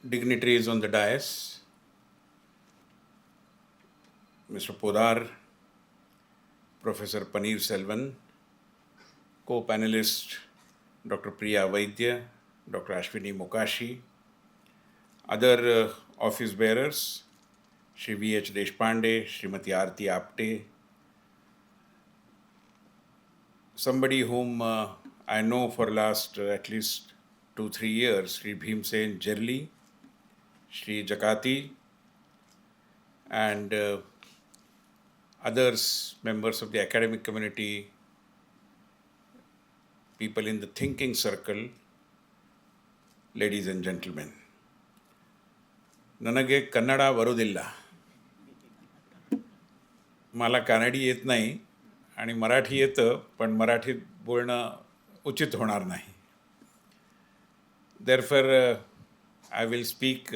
dignitaries on the dais, Mr. Podar, Professor Paneer Selvan, co-panelist Dr. Priya Vaidya, Dr. Ashwini Mokashi, other office bearers, Shri V.H. Deshpande, Srimati Aarti Apte, somebody whom I know for last at least 2-3 years, Sri Bhimsen Jerli, Sri Jakati, and others, members of the academic community, people in the thinking circle, ladies and gentlemen. ನನಗೆ ಕನ್ನಡ ಬರೋದಿಲ್ಲ. मला कानडी येत नाही आणि मराठी येतं, पण मराठीत बोलणं उचित होणार नाही. Therefore, I will speak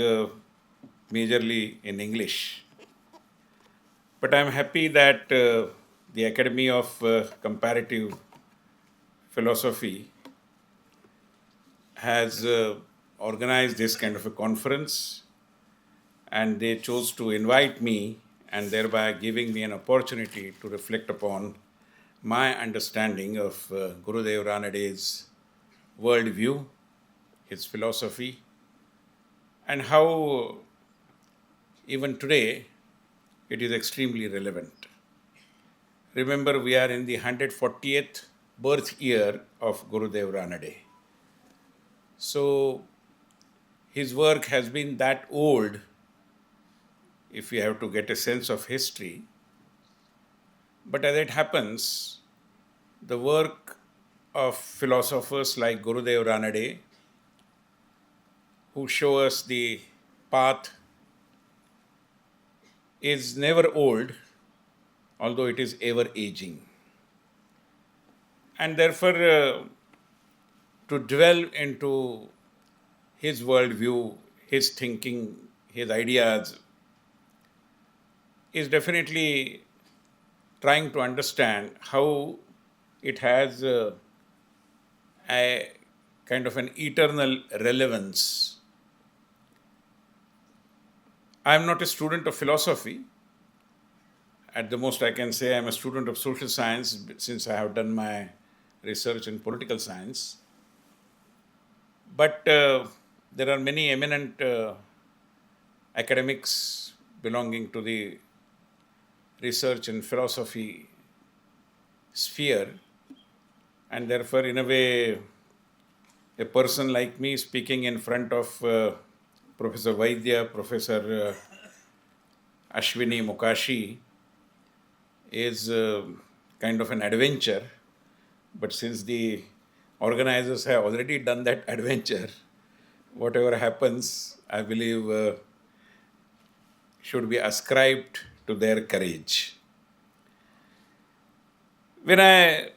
majorly in English. But I am happy that the Academy of Comparative Philosophy has organized this kind of a conference, and they chose to invite me and thereby giving me an opportunity to reflect upon my understanding of Gurudev Ranade's worldview, his philosophy, and how even today it is extremely relevant. Remember, we are in the 140th birth year of Gurudev Ranade. So his work has been that old, if we have to get a sense of history. But as it happens, the work of philosophers like Gurudev Ranade, who show us the path, is never old, although it is ever aging. And therefore, to delve into his worldview, his thinking, his ideas, is definitely trying to understand how it has a kind of an eternal relevance. I am not a student of philosophy. At the most I can say I am a student of social science since I have done my research in political science. But there are many eminent academics belonging to the research and philosophy sphere, and therefore in a way a person like me speaking in front of Professor Vaidya, Professor Ashwini Mokashi is kind of an adventure. But since the organizers have already done that adventure, whatever happens, I believe should be ascribed to their courage. When I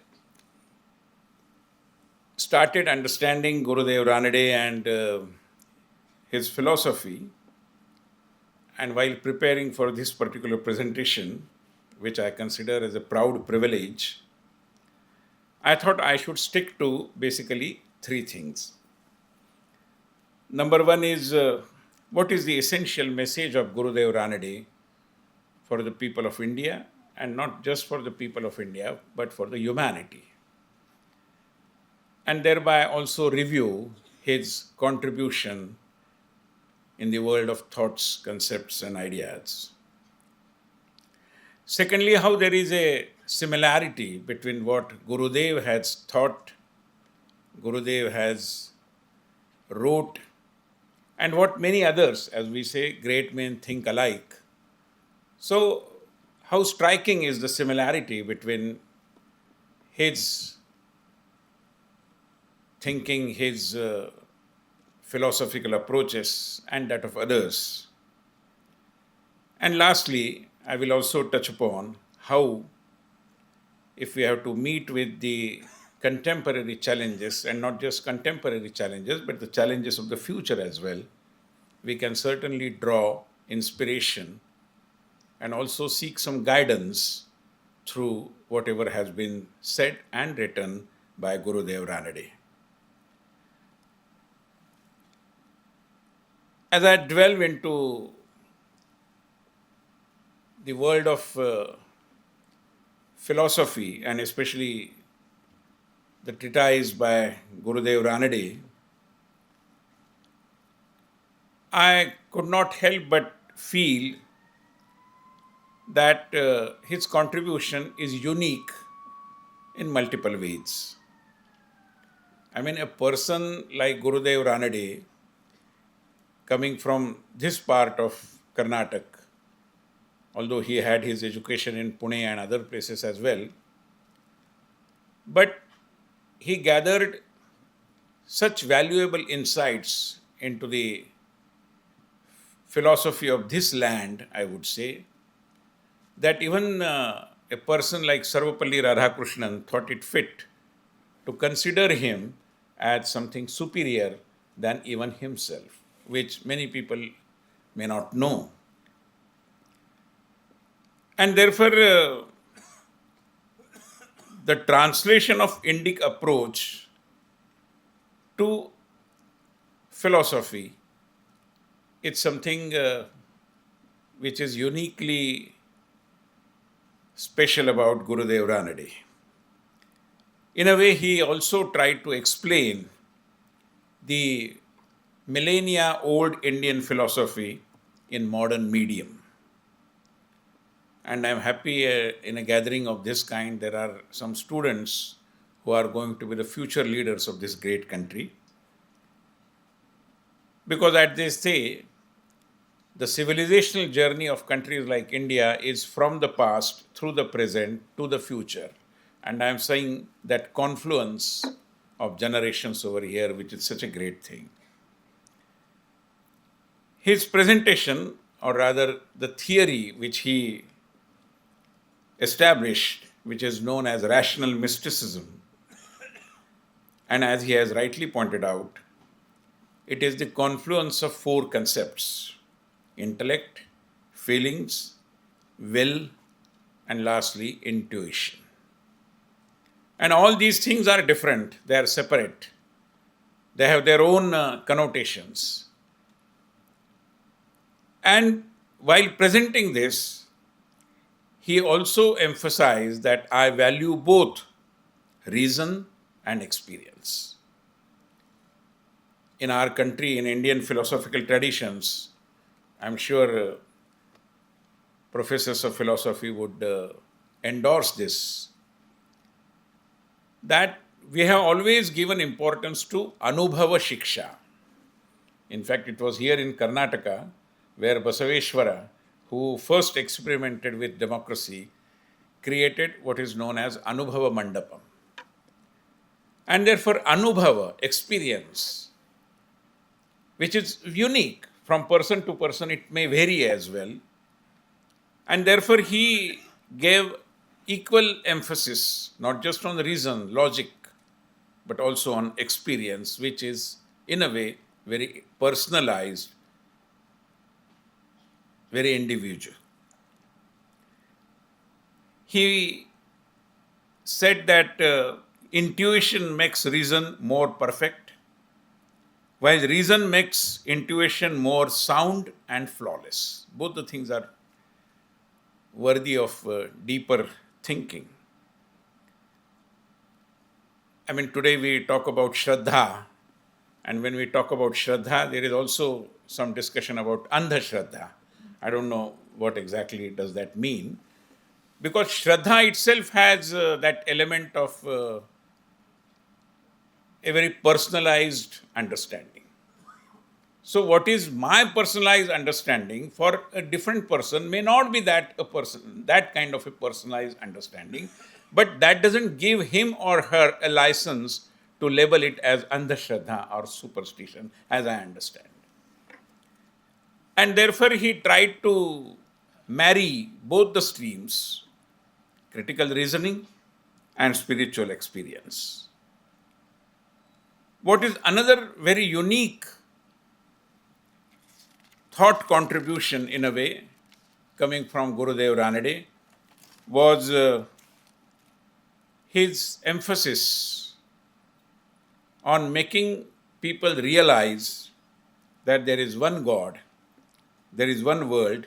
started understanding Gurudev Ranade and his philosophy, and while preparing for this particular presentation, which I consider as a proud privilege, I thought I should stick to basically three things. Number one is what is the essential message of Gurudev Ranade for the people of India, and not just for the people of India, but for the humanity. And thereby also review his contribution in the world of thoughts, concepts, and ideas. Secondly, how there is a similarity between what Gurudev has thought, Gurudev has wrote, and what many others, as we say, great men think alike. So, how striking is the similarity between his thinking, his philosophical approaches, and that of others. And lastly, I will also touch upon how, if we have to meet with the contemporary challenges, and not just contemporary challenges, but the challenges of the future as well, we can certainly draw inspiration and also seek some guidance through whatever has been said and written by Gurudev Ranade. As I delve into the world of philosophy, and especially the treatise by Gurudev Ranade, I could not help but feel that his contribution is unique in multiple ways. I mean, a person like Gurudev Ranade, coming from this part of Karnataka, although he had his education in Pune and other places as well, but he gathered such valuable insights into the philosophy of this land, I would say, that even a person like Sarvapalli Radhakrishnan thought it fit to consider him as something superior than even himself, which many people may not know. And therefore, the translation of Indic approach to philosophy, it's something which is uniquely special about Gurudev Ranade. In a way, he also tried to explain the millennia old Indian philosophy in modern medium. And I'm happy in a gathering of this kind, there are some students who are going to be the future leaders of this great country. Because as they say, the civilizational journey of countries like India is from the past through the present to the future. And I'm saying that confluence of generations over here, which is such a great thing. His presentation, or rather the theory which he established, which is known as rational mysticism, and as he has rightly pointed out, it is the confluence of four concepts: intellect, feelings, will, and lastly, intuition. And all these things are different, they are separate. They have their own connotations. And while presenting this, he also emphasized that I value both reason and experience. In our country, in Indian philosophical traditions, I'm sure professors of philosophy would endorse this, that we have always given importance to Anubhava Shiksha. In fact, it was here in Karnataka where Basaveshwara, who first experimented with democracy, created what is known as Anubhava Mandapam. And therefore, Anubhava, experience, which is unique from person to person, it may vary as well. And therefore, he gave equal emphasis, not just on the reason, logic, but also on experience, which is, in a way, very personalized, very individual. He said that intuition makes reason more perfect, while reason makes intuition more sound and flawless. Both the things are worthy of deeper thinking. I mean, today we talk about Shraddha, and when we talk about Shraddha, there is also some discussion about Andhashraddha. I don't know what exactly does that mean, because Shraddha itself has that element of a very personalized understanding. So what is my personalized understanding for a different person may not be that kind of a personalized understanding, but that doesn't give him or her a license to label it as Andhashraddha or superstition, as I understand. And therefore he tried to marry both the streams, critical reasoning and spiritual experience. What is another very unique thought contribution, in a way, coming from Gurudev Ranade, was his emphasis on making people realize that there is one God, there is one world,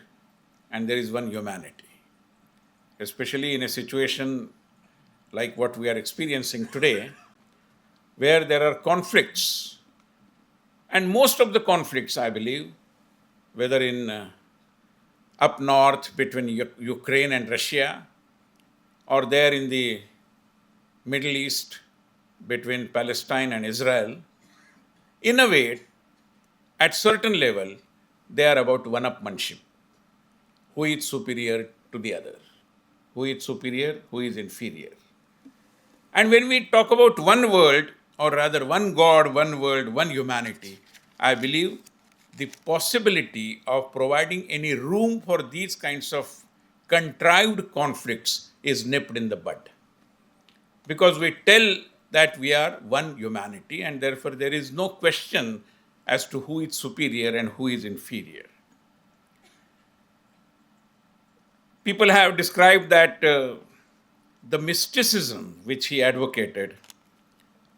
and there is one humanity. Especially in a situation like what we are experiencing today, where there are conflicts. And most of the conflicts, I believe, whether in up north between Ukraine and Russia, or there in the Middle East between Palestine and Israel, in a way, at certain level, they are about one-upmanship. Who is superior to the other? Who is superior? Who is inferior? And when we talk about one world, or rather one God, one world, one humanity, I believe the possibility of providing any room for these kinds of contrived conflicts is nipped in the bud. Because we tell that we are one humanity, and therefore there is no question as to who is superior and who is inferior. People have described that the mysticism which he advocated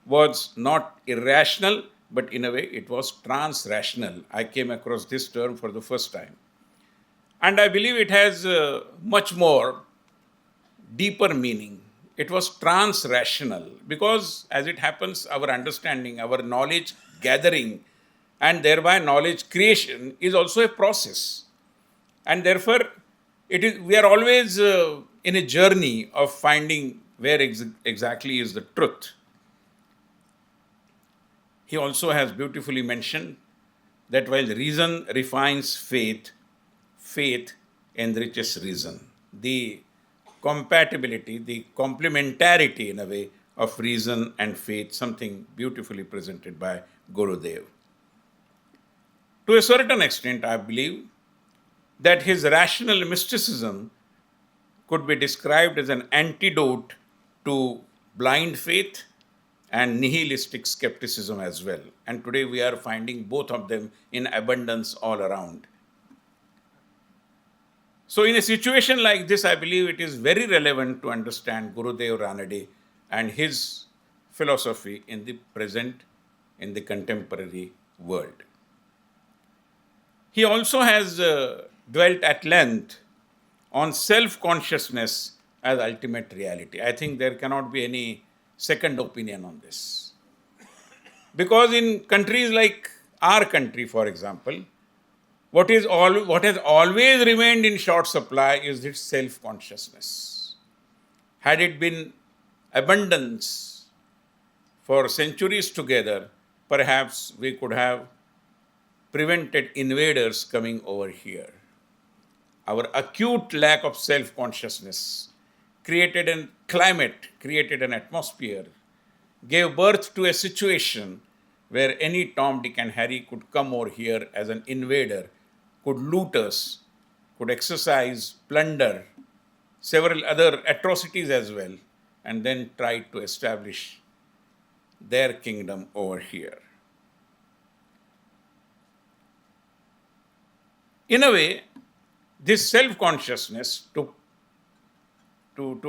was not irrational, but in a way it was trans-rational. I came across this term for the first time. And I believe it has much more deeper meaning. It was trans-rational because, as it happens, our understanding, our knowledge gathering, and thereby knowledge creation is also a process. And therefore, we are always in a journey of finding where exactly is the truth. He also has beautifully mentioned that while reason refines faith, faith enriches reason. The compatibility, the complementarity in a way of reason and faith, something beautifully presented by Gurudev. To a certain extent, I believe that his rational mysticism could be described as an antidote to blind faith and nihilistic skepticism as well. And today we are finding both of them in abundance all around. So in a situation like this, I believe it is very relevant to understand Gurudev Ranade and his philosophy in the present, in the contemporary world. He also has dwelt at length on self-consciousness as ultimate reality. I think there cannot be any second opinion on this. Because in countries like our country, for example, what has always remained in short supply is its self-consciousness. Had it been abundance for centuries together, perhaps we could have prevented invaders coming over here. Our acute lack of self-consciousness created a climate, created an atmosphere, gave birth to a situation where any Tom, Dick and Harry could come over here as an invader, could loot us, could exercise, plunder, several other atrocities as well, and then try to establish their kingdom over here. In a way, this self-consciousness, to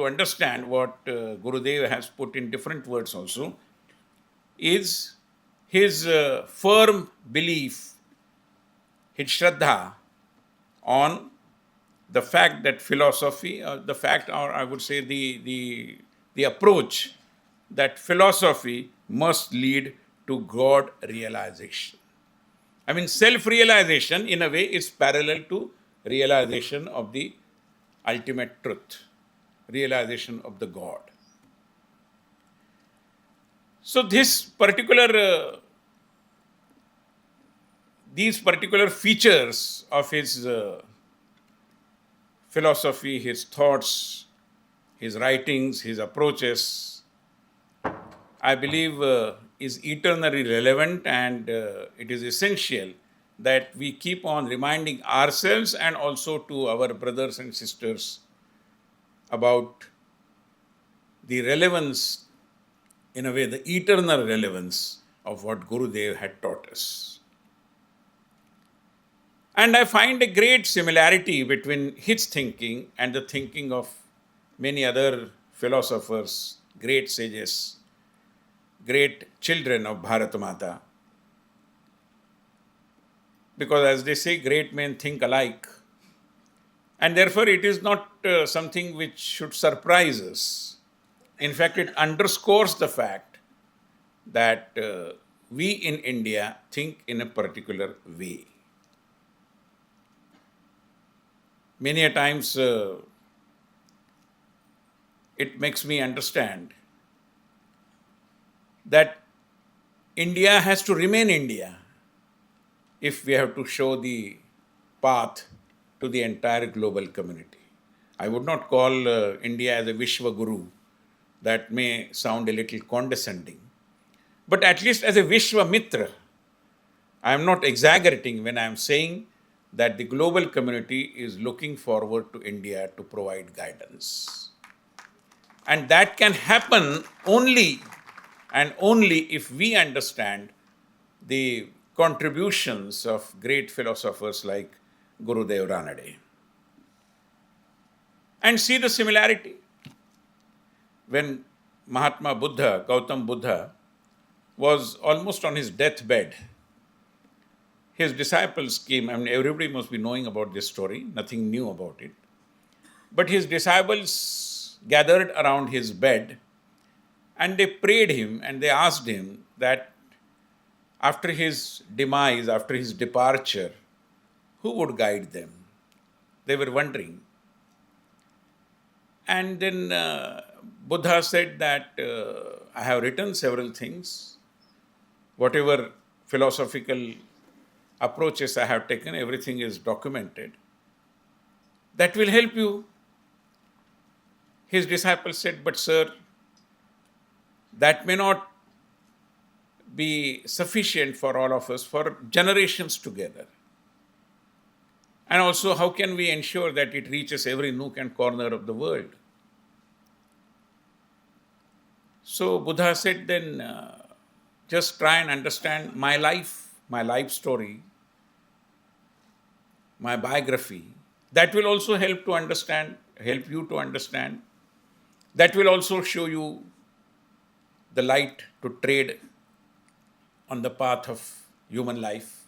understand what Gurudev has put in different words also, is his firm belief, his shraddha on the fact that philosophy, the fact, or I would say the approach that philosophy must lead to God realization. I mean, self-realization in a way is parallel to realization of the ultimate truth, realization of the God. So these particular features of his philosophy, his thoughts, his writings, his approaches, I believe is eternally relevant, and it is essential that we keep on reminding ourselves and also to our brothers and sisters about the relevance, in a way, the eternal relevance of what Gurudev had taught us. And I find a great similarity between his thinking and the thinking of many other philosophers, great sages, great children of Bharat Mata. because as they say, great men think alike. And therefore, it is not something which should surprise us. In fact, it underscores the fact that we in India think in a particular way. Many a times, it makes me understand that India has to remain India if we have to show the path to the entire global community. I would not call India as a Vishwa Guru. That may sound a little condescending. But at least as a Vishwa Mitra, I am not exaggerating when I am saying that the global community is looking forward to India to provide guidance. And that can happen only and only if we understand the contributions of great philosophers like Gurudev Ranade. And see the similarity. When Mahatma Buddha, Gautam Buddha, was almost on his deathbed, his disciples came. I mean, everybody must be knowing about this story, nothing new about it. But his disciples gathered around his bed and they prayed him and they asked him that after his demise, after his departure, who would guide them? They were wondering. And then Buddha said that I have written several things. Whatever philosophical approaches I have taken, everything is documented. That will help you. His disciples said, but sir, that may not be sufficient for all of us for generations together. And also, how can we ensure that it reaches every nook and corner of the world? So Buddha said, then just try and understand my life story, my biography. That will also help you to understand. That will also show you the light to tread on the path of human life.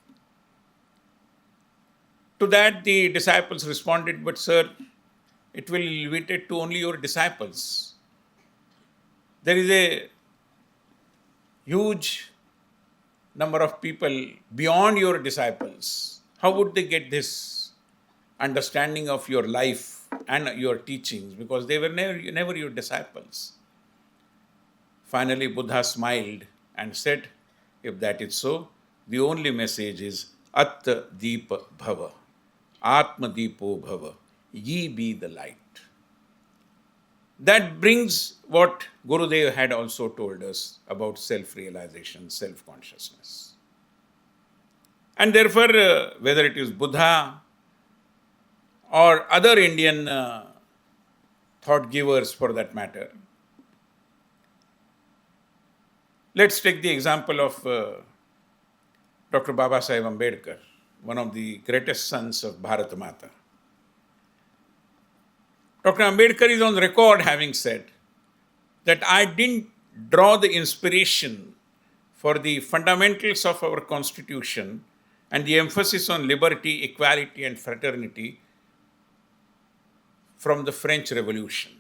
To that, the disciples responded, but sir, it will be limited to only your disciples. There is a huge number of people beyond your disciples. How would they get this understanding of your life and your teachings? Because they were never your disciples. Finally, Buddha smiled and said, if that is so, the only message is Atta Deepa Bhava, Atma Deepo Bhava, ye be the light. That brings what Gurudev had also told us about self-realization, self-consciousness. And therefore, whether it is Buddha or other Indian thought givers for that matter, let's take the example of Dr. Babasaheb Ambedkar, one of the greatest sons of Bharat Mata. Dr. Ambedkar is on record having said that I didn't draw the inspiration for the fundamentals of our constitution and the emphasis on liberty, equality and fraternity from the French Revolution.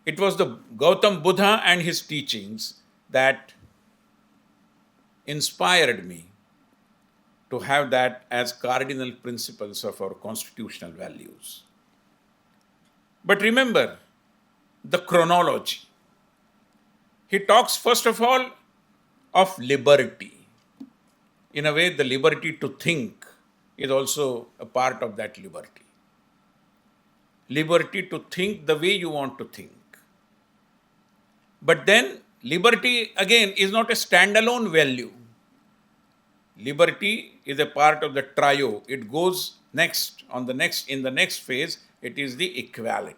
It was the Gautam Buddha and his teachings that inspired me to have that as cardinal principles of our constitutional values. But remember the chronology. He talks first of all of liberty. In a way, the liberty to think is also a part of that liberty. Liberty to think the way you want to think. But then liberty again is not a standalone value. Liberty is a part of the trio. It goes next, in the next phase, it is the equality.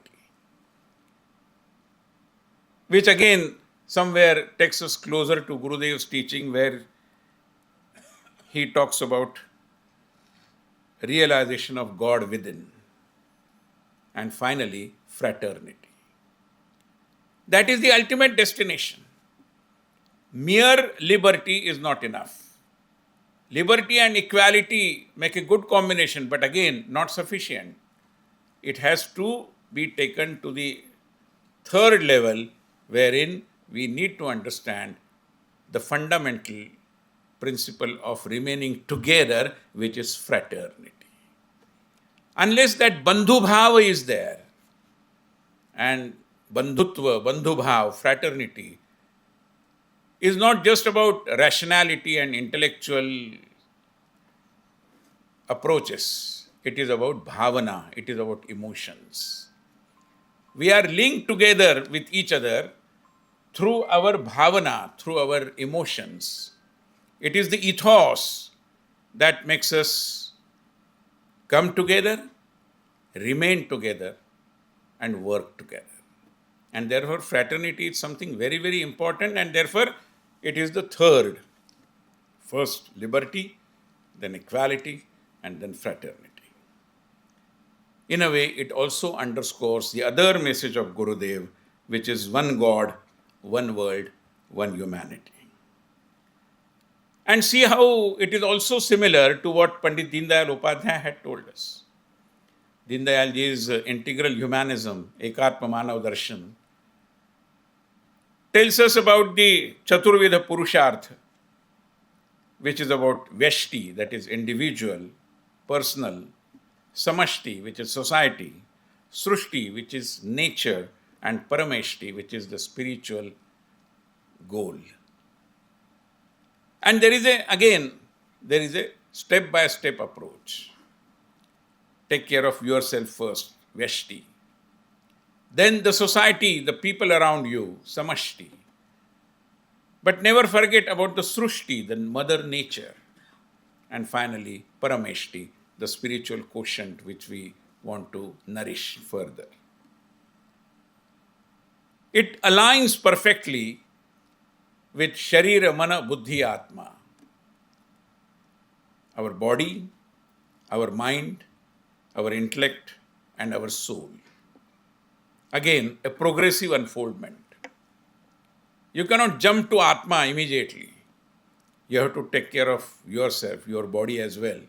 Which again somewhere takes us closer to Gurudev's teaching, where he talks about realization of God within. And finally, fraternity. That is the ultimate destination. Mere liberty is not enough. Liberty and equality make a good combination, but again, not sufficient. It has to be taken to the third level, wherein we need to understand the fundamental principle of remaining together, which is fraternity. Unless that bandhu bhava is there, and bandhutva, bandhu bhav, fraternity, is not just about rationality and intellectual approaches. It is about bhavana, it is about emotions. We are linked together with each other through our bhavana, through our emotions. It is the ethos that makes us come together, remain together, and work together. And therefore, fraternity is something very, very important, and therefore, it is the third. First, liberty, then equality, and then fraternity. In a way, it also underscores the other message of Gurudev, which is one God, one world, one humanity. And see how it is also similar to what Pandit Deendayal Upadhyay had told us. Deendayalji's integral humanism, Ekatma Manav Darshan, tells us about the Chaturveda Purushartha, which is about Vyashti, that is individual, personal, Samashti, which is society, Srushti, which is nature, and Parameshti, which is the spiritual goal. And there is a step-by-step approach. Take care of yourself first, Vyashti. Then the society, the people around you, Samashti. But never forget about the Srushti, the mother nature. And finally, Parameshti, the spiritual quotient which we want to nourish further. It aligns perfectly with Sharira, Mana, Buddhi, Atma. Our body, our mind, our intellect, and our soul. Again, a progressive unfoldment. You cannot jump to Atma immediately. You have to take care of yourself, your body as well.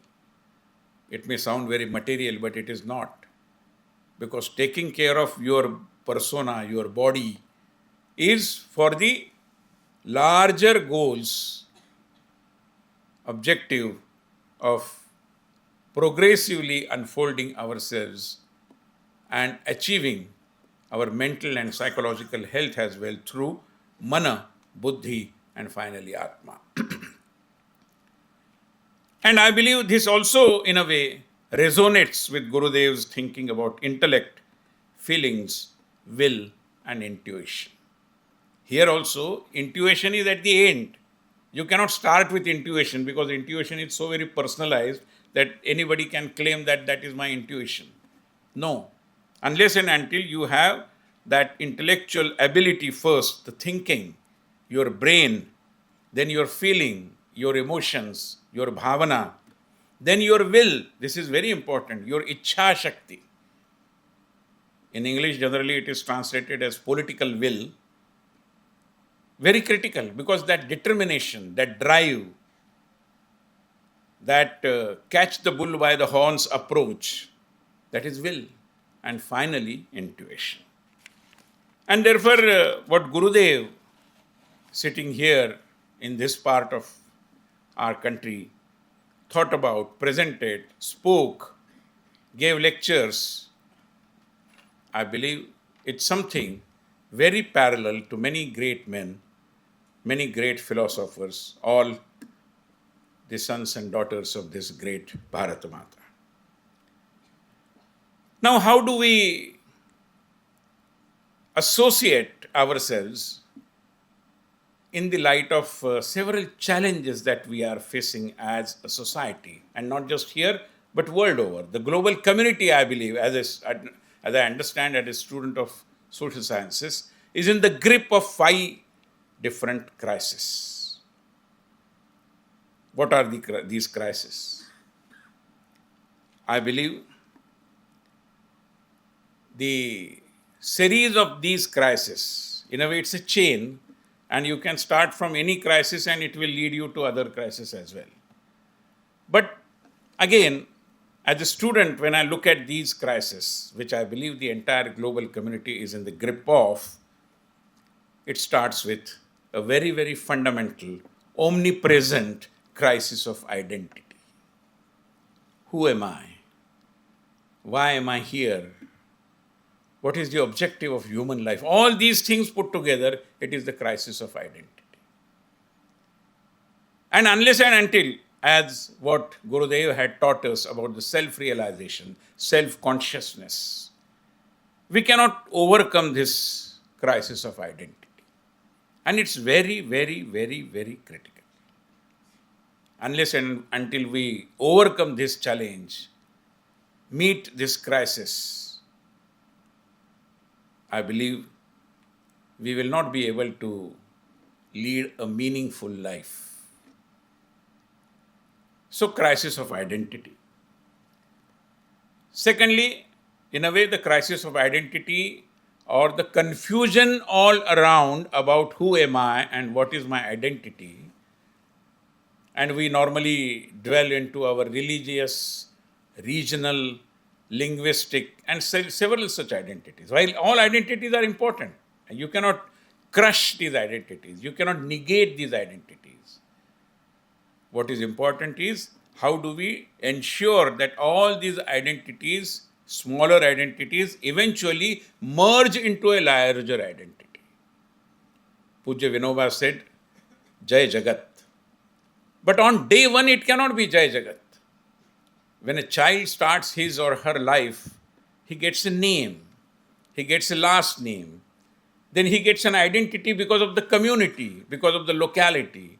It may sound very material, but it is not. Because taking care of your persona, your body, is for the larger goals, objective of progressively unfolding ourselves and achieving our mental and psychological health as well through Mana, Buddhi, and finally Atma. And I believe this also, in a way, resonates with Gurudev's thinking about intellect, feelings, will, and intuition. Here also, intuition is at the end. You cannot start with intuition because intuition is so very personalized that anybody can claim that that is my intuition. No. Unless and until you have that intellectual ability first, the thinking, your brain, then your feeling, your emotions, your bhavana, then your will. This is very important, your Ichha Shakti. In English, generally it is translated as political will. Very critical because that determination, that drive, that catch the bull by the horns approach, that is will. And finally, intuition. And therefore, what Gurudev, sitting here in this part of our country, thought about, presented, spoke, gave lectures, I believe it's something very parallel to many great men, many great philosophers, all the sons and daughters of this great Bharata Mata. Now, how do we associate ourselves in the light of several challenges that we are facing as a society, and not just here, but world over? The global community, I believe, as I understand as a student of social sciences, is in the grip of 5 different crises. What are these crises? I believe the series of these crises, in a way it's a chain, and you can start from any crisis and it will lead you to other crises as well. But again, as a student, when I look at these crises, which I believe the entire global community is in the grip of, it starts with a very, very fundamental, omnipresent crisis of identity. Who am I? Why am I here? What is the objective of human life? All these things put together, it is the crisis of identity. And unless and until, as what Gurudev had taught us about the self-realization, self-consciousness, we cannot overcome this crisis of identity. And it's very, very, very, very critical. Unless and until we overcome this challenge, meet this crisis, I believe we will not be able to lead a meaningful life. So, crisis of identity. Secondly, in a way, the crisis of identity or the confusion all around about who am I and what is my identity. And we normally dwell into our religious, regional, linguistic, and several such identities. While all identities are important, and you cannot crush these identities, you cannot negate these identities. What is important is how do we ensure that all these identities, smaller identities, eventually merge into a larger identity. Pujya Vinoba said, Jai Jagat. But on day one, it cannot be Jai Jagat. When a child starts his or her life, he gets a name, he gets a last name, then he gets an identity because of the community, because of the locality,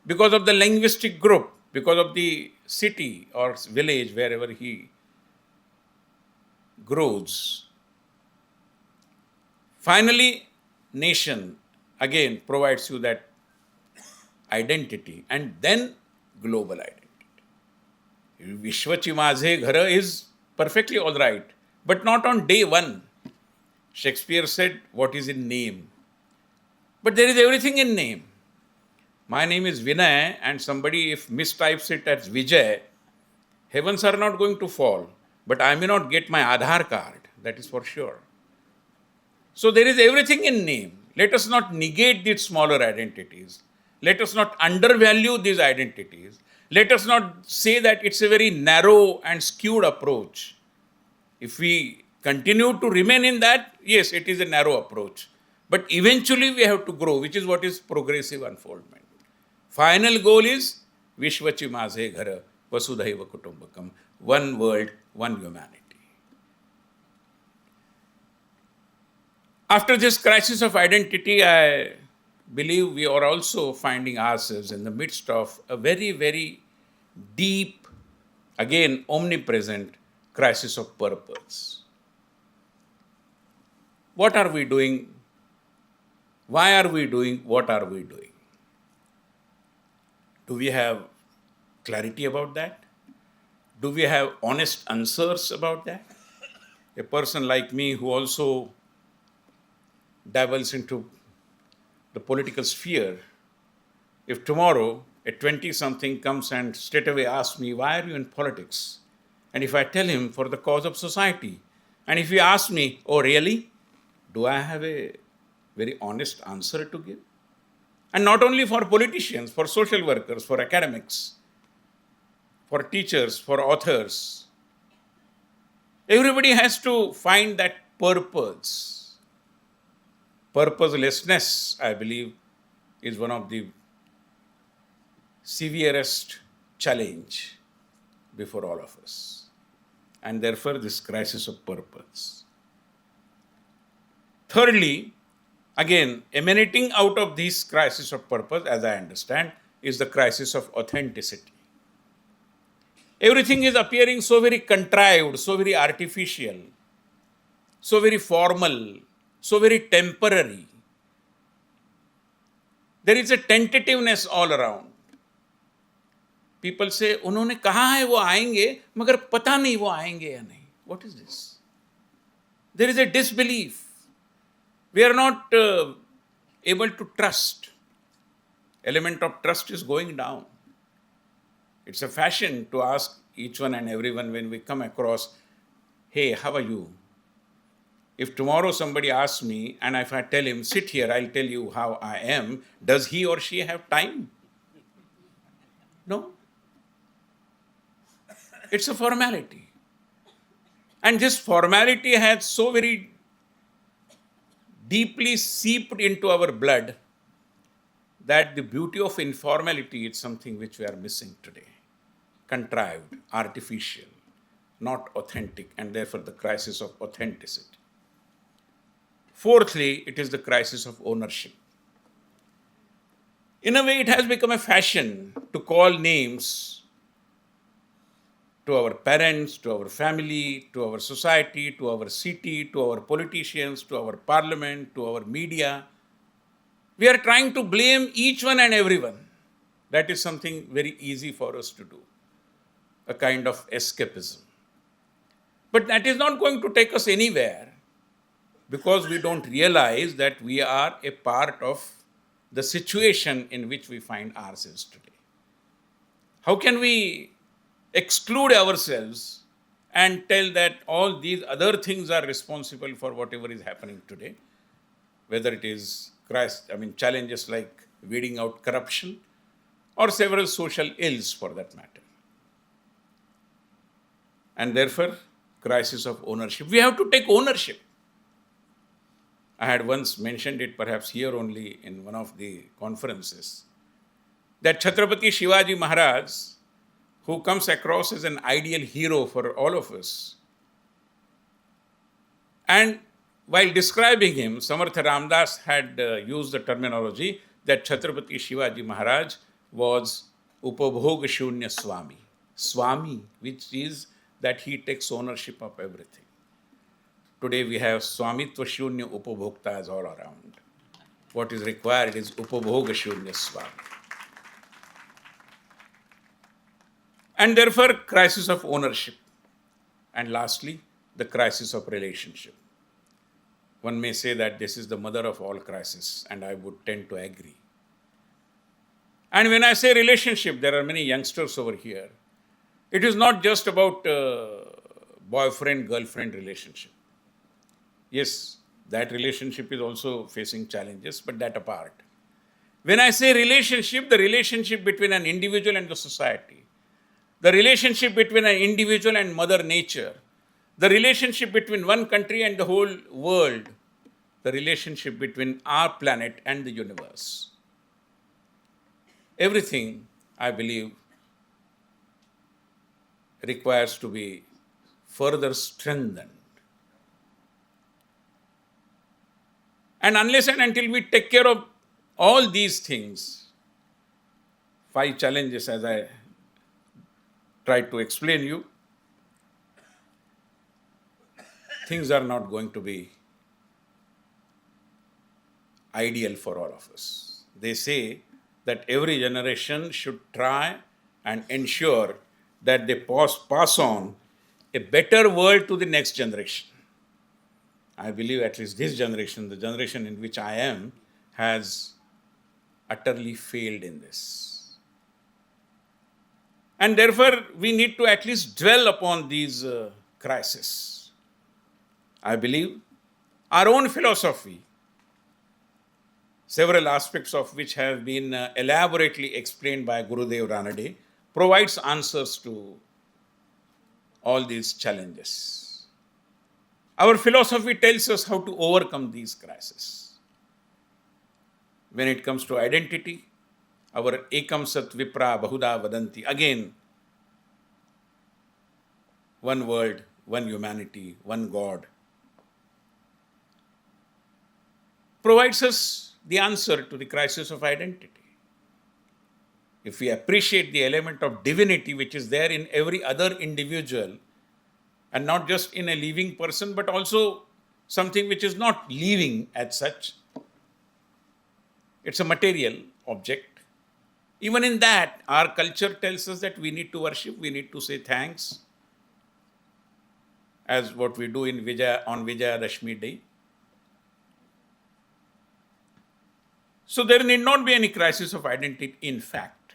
because of the linguistic group, because of the city or village wherever he grows. Finally, nation again provides you that identity and then global identity. Vishwachi माझे Ghara is perfectly all right, but not on day one. Shakespeare said, what is in name? But there is everything in name. My name is Vinay, and somebody if mistypes it as Vijay, heavens are not going to fall, but I may not get my Aadhaar card, that is for sure. So there is everything in name. Let us not negate these smaller identities. Let us not undervalue these identities. Let us not say that it's a very narrow and skewed approach. If we continue to remain in that, yes, it is a narrow approach. But eventually we have to grow, which is what is progressive unfoldment. Final goal is Vishwachi माझे Ghara, Vasudhaiva Kutumbakam, one world, one humanity. After this crisis of identity, I believe we are also finding ourselves in the midst of a very, very deep, again omnipresent crisis of purpose. What are we doing? Why are we doing? What are we doing? Do we have clarity about that? Do we have honest answers about that? A person like me who also dabbles into the political sphere, if tomorrow a 20-something comes and straight away asks me, why are you in politics? And if I tell him for the cause of society, and if he asks me, oh really? Do I have a very honest answer to give? And not only for politicians, for social workers, for academics, for teachers, for authors. Everybody has to find that purpose. Purposelessness, I believe, is one of the severest challenge before all of us. And therefore, this crisis of purpose. Thirdly, again, emanating out of this crisis of purpose, as I understand, is the crisis of authenticity. Everything is appearing so very contrived, so very artificial, so very formal, so very temporary. There is a tentativeness all around. People say, उन्होंने कहा है वो आएंगे, मगर पता नहीं वो आएंगे या नहीं. What is this? There is a disbelief. We are not able to trust. Element of trust is going down. It's a fashion to ask each one and everyone when we come across, hey, how are you? If tomorrow somebody asks me and if I tell him, sit here, I'll tell you how I am, does he or she have time? No. It's a formality. And this formality has so very deeply seeped into our blood that the beauty of informality is something which we are missing today. Contrived, artificial, not authentic, and therefore the crisis of authenticity. Fourthly, it is the crisis of ownership. In a way, it has become a fashion to call names to our parents, to our family, to our society, to our city, to our politicians, to our parliament, to our media. We are trying to blame each one and everyone. That is something very easy for us to do, a kind of escapism. But that is not going to take us anywhere because we don't realize that we are a part of the situation in which we find ourselves today. How can we exclude ourselves and tell that all these other things are responsible for whatever is happening today, whether it is challenges like weeding out corruption or several social ills for that matter. And therefore, crisis of ownership. We have to take ownership. I had once mentioned it perhaps here only in one of the conferences, that Chhatrapati Shivaji Maharaj, who comes across as an ideal hero for all of us, and while describing him, Samartha Ramdas had used the terminology that Chhatrapati Shivaji Maharaj was Upabhoga Shunya Swami. Swami, which is that he takes ownership of everything. Today we have Swamitva Shunya Upabhoktas all around. What is required is Upabhoga Shunya Swami. And therefore, crisis of ownership. And lastly, the crisis of relationship. One may say that this is the mother of all crises, and I would tend to agree. And when I say relationship, there are many youngsters over here. It is not just about boyfriend-girlfriend relationship. Yes, that relationship is also facing challenges, but that apart. When I say relationship, the relationship between an individual and the society, the relationship between an individual and Mother Nature, the relationship between one country and the whole world, the relationship between our planet and the universe. Everything, I believe, requires to be further strengthened. And unless and until we take care of all these things, 5 challenges as I tried to explain you, things are not going to be ideal for all of us. They say that every generation should try and ensure that they pass on a better world to the next generation. I believe at least this generation, the generation in which I am, has utterly failed in this. And therefore, we need to at least dwell upon these crises. I believe our own philosophy, several aspects of which have been elaborately explained by Gurudev Ranade, provides answers to all these challenges. Our philosophy tells us how to overcome these crises. When it comes to identity, our Ekam Sat Vipra Bahuda Vadanti, again, one world, one humanity, one God, provides us the answer to the crisis of identity. If we appreciate the element of divinity which is there in every other individual, and not just in a living person, but also something which is not living as such, it's a material object. Even in that, our culture tells us that we need to worship, we need to say thanks, as what we do in on Vijayadashmi Day. So there need not be any crisis of identity in fact.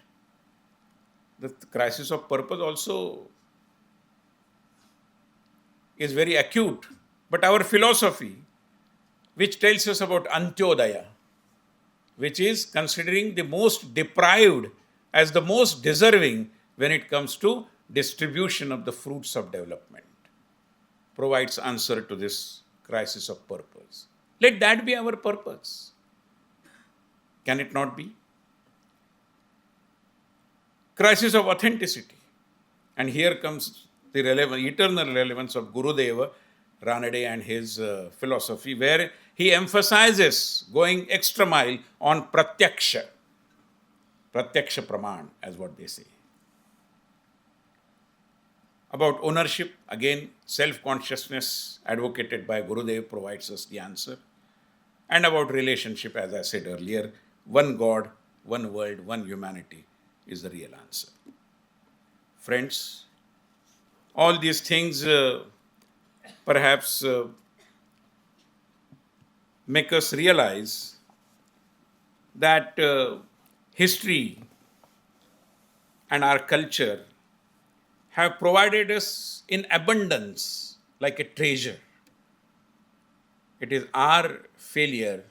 the crisis of purpose also is very acute. But our philosophy, which tells us about Antyodaya, which is considering the most deprived as the most deserving when it comes to distribution of the fruits of development, provides answer to this crisis of purpose. Let that be our purpose. Can it not be? Crisis of authenticity. And here comes the eternal relevance of Gurudev, Ranade and his philosophy, where he emphasizes going extra mile on pratyaksha praman, as what they say. About ownership, again, self-consciousness advocated by Gurudev provides us the answer. And about relationship, as I said earlier, one God, one world, one humanity is the real answer. Friends, all these things perhaps make us realize that history and our culture have provided us in abundance like a treasure. It is our failure,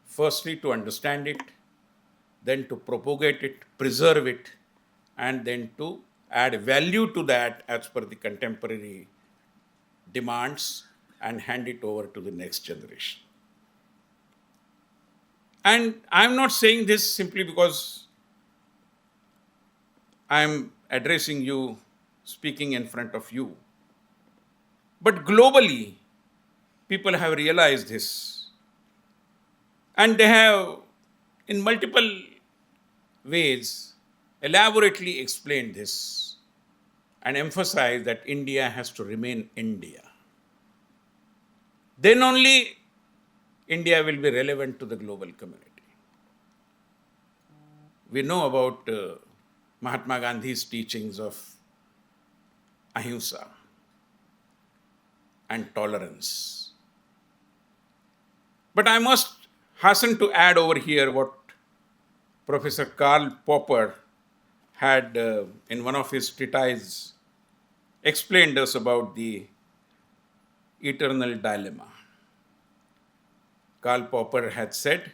firstly, to understand it, then to propagate it, preserve it, and then to add value to that as per the contemporary demands and hand it over to the next generation. And I'm not saying this simply because I'm addressing you, speaking in front of you. But globally, people have realized this. And they have, in multiple ways, elaborately explained this and emphasized that India has to remain India. Then only India will be relevant to the global community. We know about Mahatma Gandhi's teachings of ahimsa and tolerance. But I must hasten to add over here what Professor Karl Popper had in one of his treatises explained us about the eternal dilemma. Karl Popper had said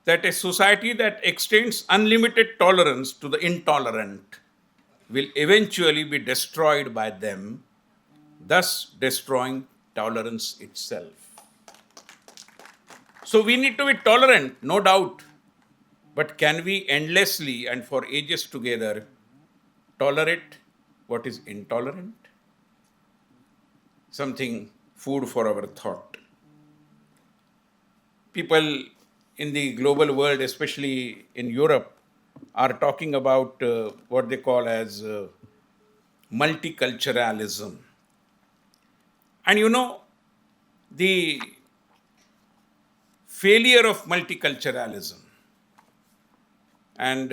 that a society that extends unlimited tolerance to the intolerant will eventually be destroyed by them, thus destroying tolerance itself. So we need to be tolerant, no doubt. But can we endlessly and for ages together tolerate what is intolerant? Something food for our thought. People in the global world, especially in Europe, are talking about what they call as multiculturalism. And you know, the failure of multiculturalism, and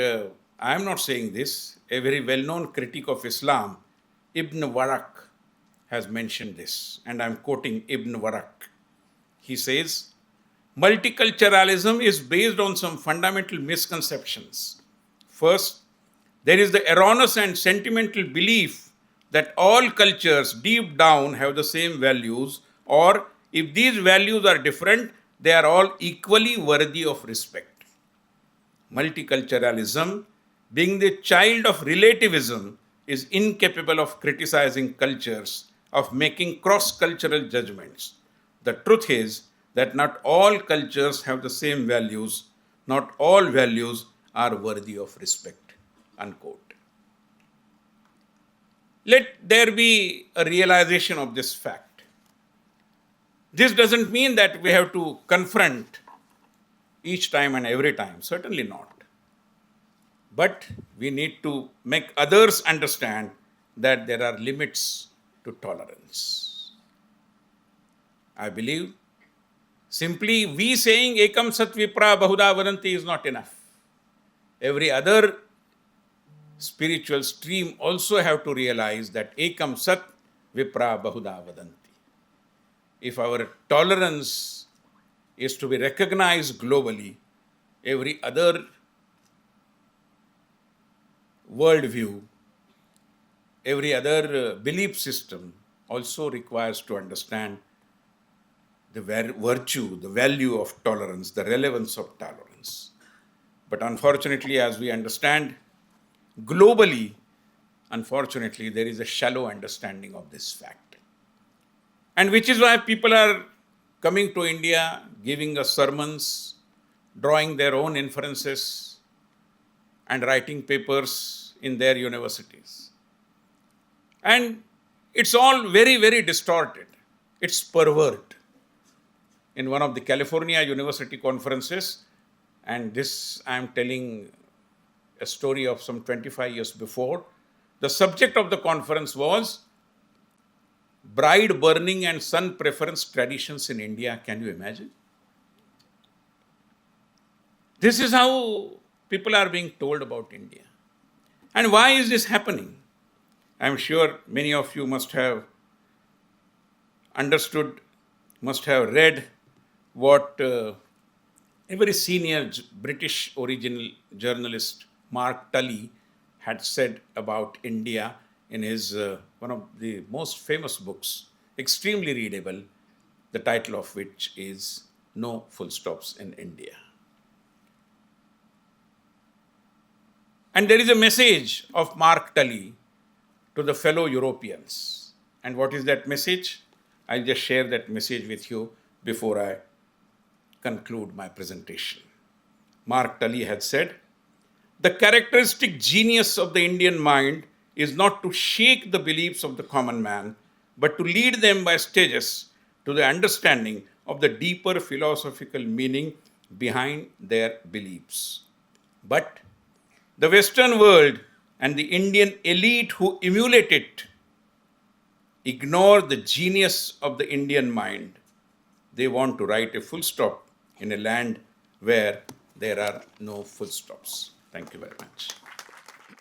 I am not saying this, a very well-known critic of Islam, Ibn Waraq, has mentioned this, and I am quoting Ibn Waraq. He says, multiculturalism is based on some fundamental misconceptions. First, there is the erroneous and sentimental belief that all cultures deep down have the same values, or if these values are different, they are all equally worthy of respect. Multiculturalism, being the child of relativism, is incapable of criticizing cultures, of making cross-cultural judgments. The truth is that not all cultures have the same values, not all values are worthy of respect. Unquote. Let there be a realization of this fact. This doesn't mean that we have to confront each time and every time, certainly not. But we need to make others understand that there are limits to tolerance. I believe simply we saying ekam sat vipra bahuda vadanti is not enough. Every other spiritual stream also have to realize that ekam sat vipra bahuda vadanti. If our tolerance is to be recognized globally, every other worldview, every other belief system also requires to understand the virtue, the value of tolerance, the relevance of tolerance. But unfortunately, as we understand, globally, unfortunately, there is a shallow understanding of this fact. And which is why people are coming to India, giving us sermons, drawing their own inferences, and writing papers in their universities. And it's all very, very distorted. It's pervert. In one of the California university conferences, and this I am telling a story of some 25 years before, the subject of the conference was bride burning and son preference traditions in India. Can you imagine? This is how people are being told about India. And why is this happening? I'm sure many of you must have understood, must have read what a very senior British original journalist, Mark Tully, had said about India in his one of the most famous books, extremely readable, the title of which is No Full Stops in India. And there is a message of Mark Tully to the fellow Europeans. And what is that message? I'll just share that message with you before I conclude my presentation. Mark Tully had said, "The characteristic genius of the Indian mind is not to shake the beliefs of the common man, but to lead them by stages to the understanding of the deeper philosophical meaning behind their beliefs. But the Western world and the Indian elite who emulate it ignore the genius of the Indian mind. They want to write a full stop in a land where there are no full stops." Thank you very much.